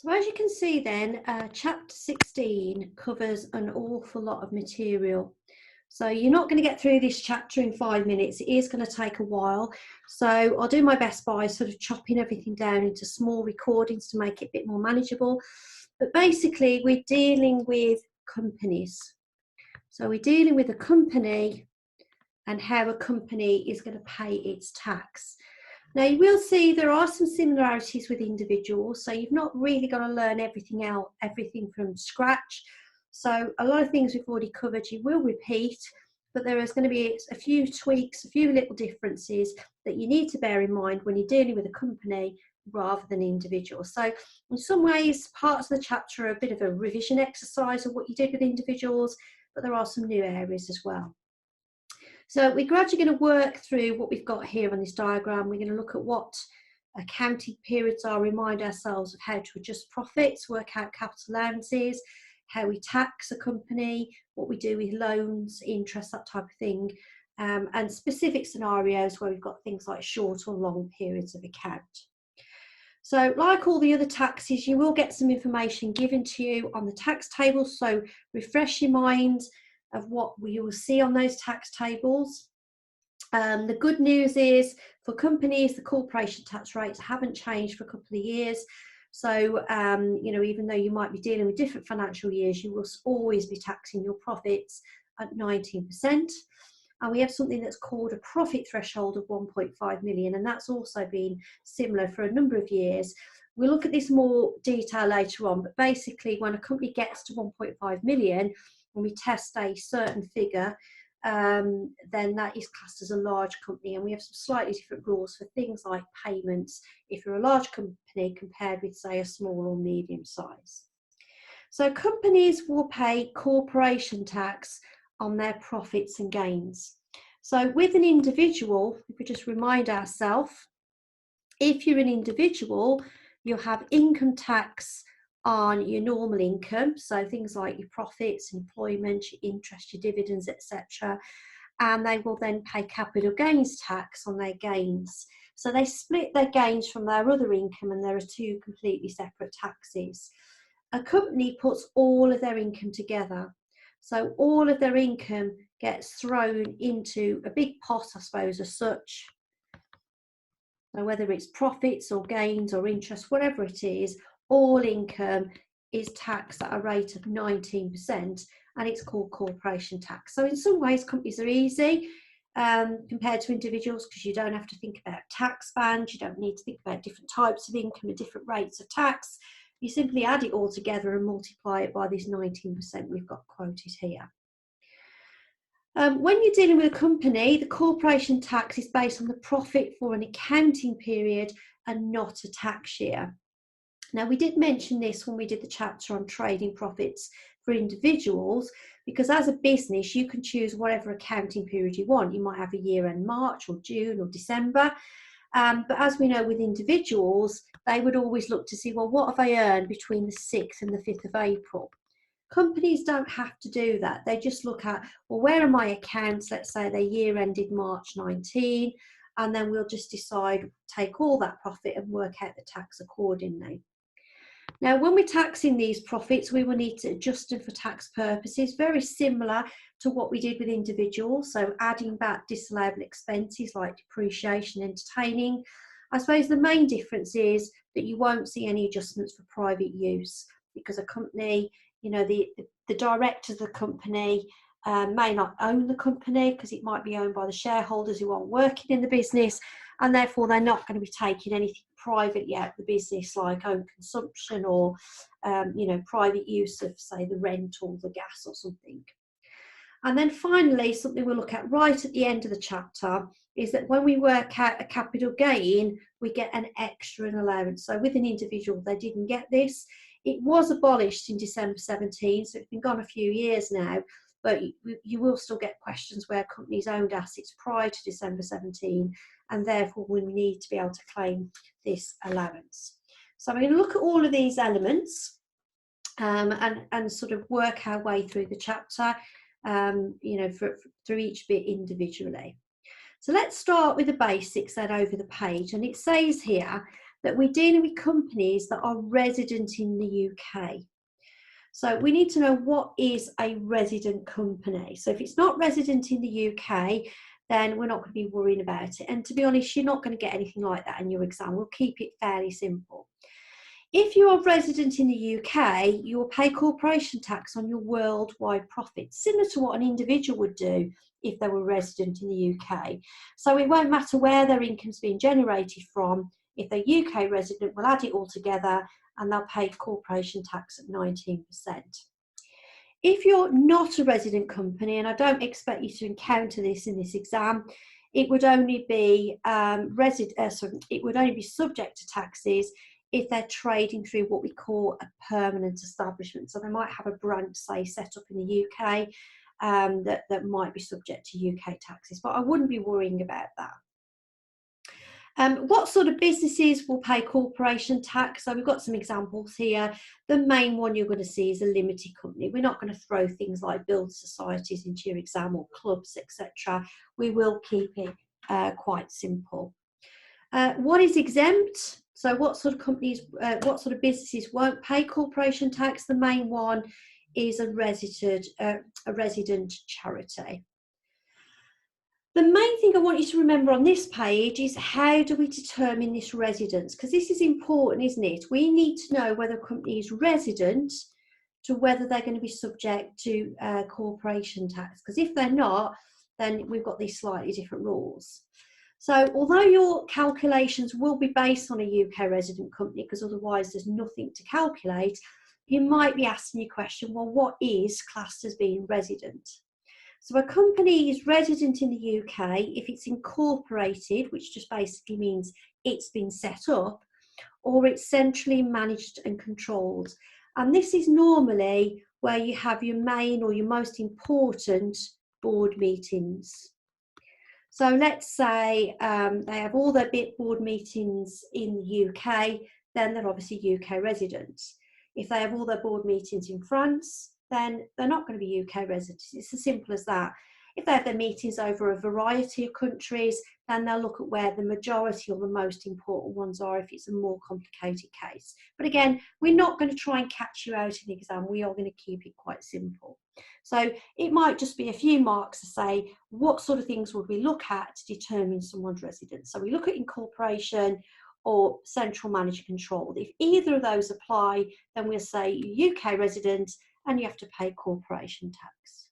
So as you can see then, chapter 16 covers an awful lot of material. So you're not going to get through this chapter in 5 minutes. It is going to take a while. So I'll do my best by sort of chopping everything down into small recordings to make it a bit more manageable. But basically we're dealing with companies. So we're dealing with a company and how a company is going to pay its tax. Now you will see there are some similarities with individuals, so you've not really got to learn everything from scratch. So a lot of things we've already covered you will repeat, but there is going to be a few tweaks, a few little differences that you need to bear in mind when you're dealing with a company rather than individuals. So in some ways, parts of the chapter are a bit of a revision exercise of what you did with individuals, but there are some new areas as well. So we're gradually going to work through what we've got here on this diagram. We're going to look at what accounting periods are, remind ourselves of how to adjust profits, work out capital allowances, how we tax a company, what we do with loans, interest, that type of thing, and specific scenarios where we've got things like short or long periods of account. So like all the other taxes, you will get some information given to you on the tax table, so refresh your mind of what you will see on those tax tables. The good news is for companies, the corporation tax rates haven't changed for a couple of years. So, even though you might be dealing with different financial years, you will always be taxing your profits at 19%. And we have something that's called a profit threshold of 1.5 million, and that's also been similar for a number of years. We'll look at this more detail later on, but basically when a company gets to 1.5 million, when we test a certain figure, then that is classed as a large company, and we have some slightly different rules for things like payments if you're a large company compared with, say, a small or medium size. So companies will pay corporation tax on their profits and gains. So with an individual, if we just remind ourselves, if you're an individual, you'll have income tax on your normal income, so things like your profits, employment, your interest, your dividends, etc. And they will then pay capital gains tax on their gains. So they split their gains from their other income, and there are two completely separate taxes. A company puts all of their income together. So all of their income gets thrown into a big pot, I suppose, as such. So whether it's profits or gains or interest, whatever it is, all income is taxed at a rate of 19%, and it's called corporation tax. So in some ways, companies are easy compared to individuals, because you don't have to think about tax bands, you don't need to think about different types of income and different rates of tax. You simply add it all together and multiply it by this 19% we've got quoted here. When you're dealing with a company, the corporation tax is based on the profit for an accounting period and not a tax year. Now, we did mention this when we did the chapter on trading profits for individuals, because as a business, you can choose whatever accounting period you want. You might have a year end March or June or December. But as we know with individuals, they would always look to see, well, what have I earned between the 6th and the 5th of April? Companies don't have to do that. They just look at, well, where are my accounts? Let's say their year ended March 19, and then we'll just decide, take all that profit and work out the tax accordingly. Now, when we're taxing these profits, we will need to adjust them for tax purposes, very similar to what we did with individuals. So adding back disallowable expenses like depreciation, entertaining. I suppose the main difference is that you won't see any adjustments for private use, because a company, the directors of the company may not own the company, because it might be owned by the shareholders who aren't working in the business, and therefore they're not going to be taking anything privately out of the business, like own consumption or private use of, say, the rent or the gas or something. And then finally, something we'll look at right at the end of the chapter is that when we work out a capital gain, we get an extra allowance. So with an individual, they didn't get this. It was abolished in December 17, so it's been gone a few years now, but you will still get questions where companies owned assets prior to December 17, and therefore we need to be able to claim this allowance. So I'm going to look at all of these elements and sort of work our way through the chapter, through each bit individually. So let's start with the basics then over the page, and it says here that we're dealing with companies that are resident in the UK. So we need to know what is a resident company. So if it's not resident in the UK, then we're not going to be worrying about it. And to be honest, you're not going to get anything like that in your exam. We'll keep it fairly simple. If you are resident in the UK, you will pay corporation tax on your worldwide profits, similar to what an individual would do if they were resident in the UK. So it won't matter where their income's being generated from. If they're UK resident, we'll add it all together and they'll pay corporation tax at 19%. If you're not a resident company, and I don't expect you to encounter this in this exam, it would only be it would only be subject to taxes if they're trading through what we call a permanent establishment. So they might have a branch, say, set up in the UK that might be subject to UK taxes, but I wouldn't be worrying about that. What sort of businesses will pay corporation tax? So we've got some examples here. The main one you're going to see is a limited company. We're not going to throw things like building societies into your exam or clubs, etc. We will keep it quite simple. What is exempt? So what sort of companies, what sort of businesses won't pay corporation tax? The main one is a resident charity. The main thing I want you to remember on this page is how do we determine this residence? Because this is important, isn't it? We need to know whether a company is resident to whether they're going to be subject to corporation tax. Because if they're not, then we've got these slightly different rules. So although your calculations will be based on a UK resident company, because otherwise there's nothing to calculate, you might be asking your question, well, what is classed as being resident? So a company is resident in the UK if it's incorporated, which just basically means it's been set up, or it's centrally managed and controlled. And this is normally where you have your main or your most important board meetings. So let's say they have all their board meetings in the UK, then they're obviously UK residents. If they have all their board meetings in France, then they're not going to be UK residents. It's as simple as that. If they have their meetings over a variety of countries, then they'll look at where the majority or the most important ones are if it's a more complicated case. But again, we're not going to try and catch you out in the exam. We are going to keep it quite simple. So it might just be a few marks to say what sort of things would we look at to determine someone's residence. So we look at incorporation or central managed controlled. If either of those apply, then we'll say UK resident and you have to pay corporation tax.